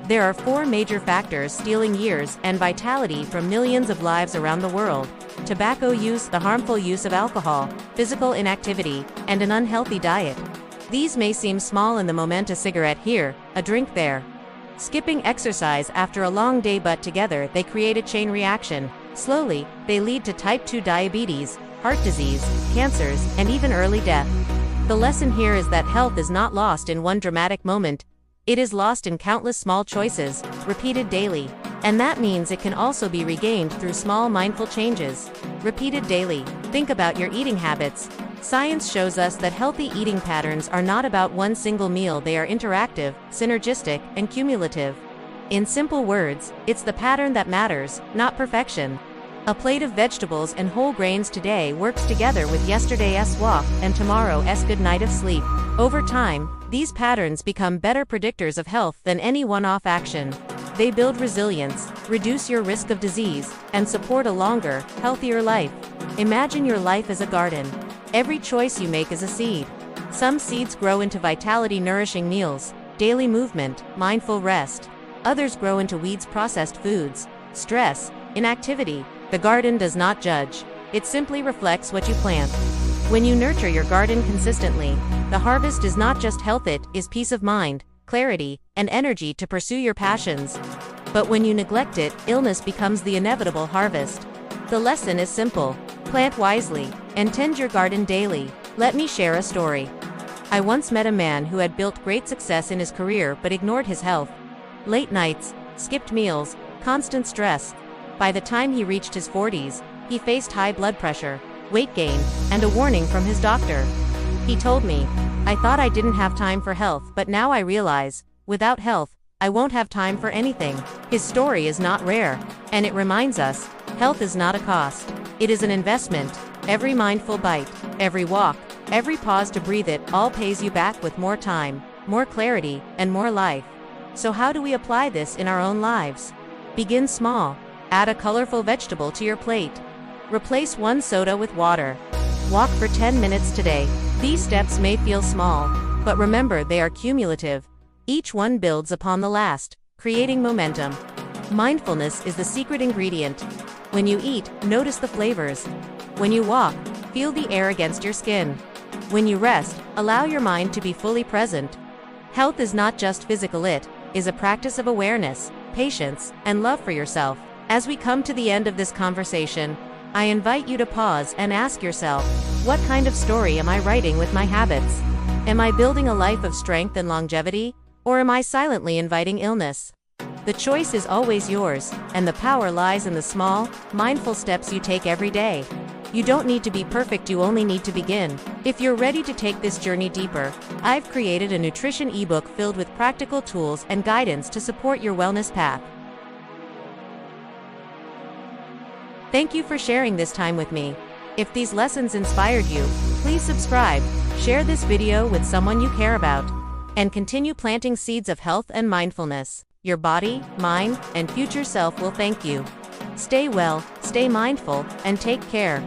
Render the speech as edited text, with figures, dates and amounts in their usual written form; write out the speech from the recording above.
There are four major factors stealing years and vitality from millions of lives around the world: tobacco use, the harmful use of alcohol, physical inactivity, and an unhealthy diet. These may seem small in the moment: a cigarette here, a drink there. Skipping exercise after a long day, but together they create a chain reaction. Slowly, they lead to type 2 diabetes, heart disease, cancers, and even early death. The lesson here is that health is not lost in one dramatic moment. It is lost in countless small choices, repeated daily. And that means it can also be regained through small mindful changes. Repeated daily. Think about your eating habits. Science shows us that healthy eating patterns are not about one single meal, they are interactive, synergistic, and cumulative. In simple words, it's the pattern that matters, not perfection. A plate of vegetables and whole grains today works together with yesterday's walk and tomorrow's good night of sleep. Over time, these patterns become better predictors of health than any one-off action. They build resilience, reduce your risk of disease, and support a longer, healthier life. Imagine your life as a garden. Every choice you make is a seed. Some seeds grow into vitality-nourishing meals, daily movement, mindful rest. Others grow into weeds, processed foods, stress, inactivity. The garden does not judge. It simply reflects what you plant. When you nurture your garden consistently, the harvest is not just health, it is peace of mind, clarity, and energy to pursue your passions. But when you neglect it, illness becomes the inevitable harvest. The lesson is simple: plant wisely, and tend your garden daily. Let me share a story. I once met a man who had built great success in his career but ignored his health. Late nights, skipped meals, constant stress. By the time he reached his 40s, he faced high blood pressure, weight gain, and a warning from his doctor. He told me, "I thought I didn't have time for health, but now I realize, without health, I won't have time for anything." His story is not rare, and it reminds us, health is not a cost. It is an investment. Every mindful bite, every walk, every pause to breathe, it all pays you back with more time, more clarity, and more life. So how do we apply this in our own lives? Begin small. Add a colorful vegetable to your plate. Replace one soda with water. Walk for 10 minutes today. These steps may feel small, but remember, they are cumulative. Each one builds upon the last, creating momentum. Mindfulness is the secret ingredient. When you eat, notice the flavors. When you walk, feel the air against your skin. When you rest, allow your mind to be fully present. Health is not just physical, it is a practice of awareness, patience, and love for yourself. As we come to the end of this conversation, I invite you to pause and ask yourself, what kind of story am I writing with my habits? Am I building a life of strength and longevity, or am I silently inviting illness? The choice is always yours, and the power lies in the small, mindful steps you take every day. You don't need to be perfect, you only need to begin. If you're ready to take this journey deeper, I've created a nutrition ebook filled with practical tools and guidance to support your wellness path. Thank you for sharing this time with me. If these lessons inspired you, please subscribe, share this video with someone you care about, and continue planting seeds of health and mindfulness. Your body, mind, and future self will thank you. Stay well, stay mindful, and take care.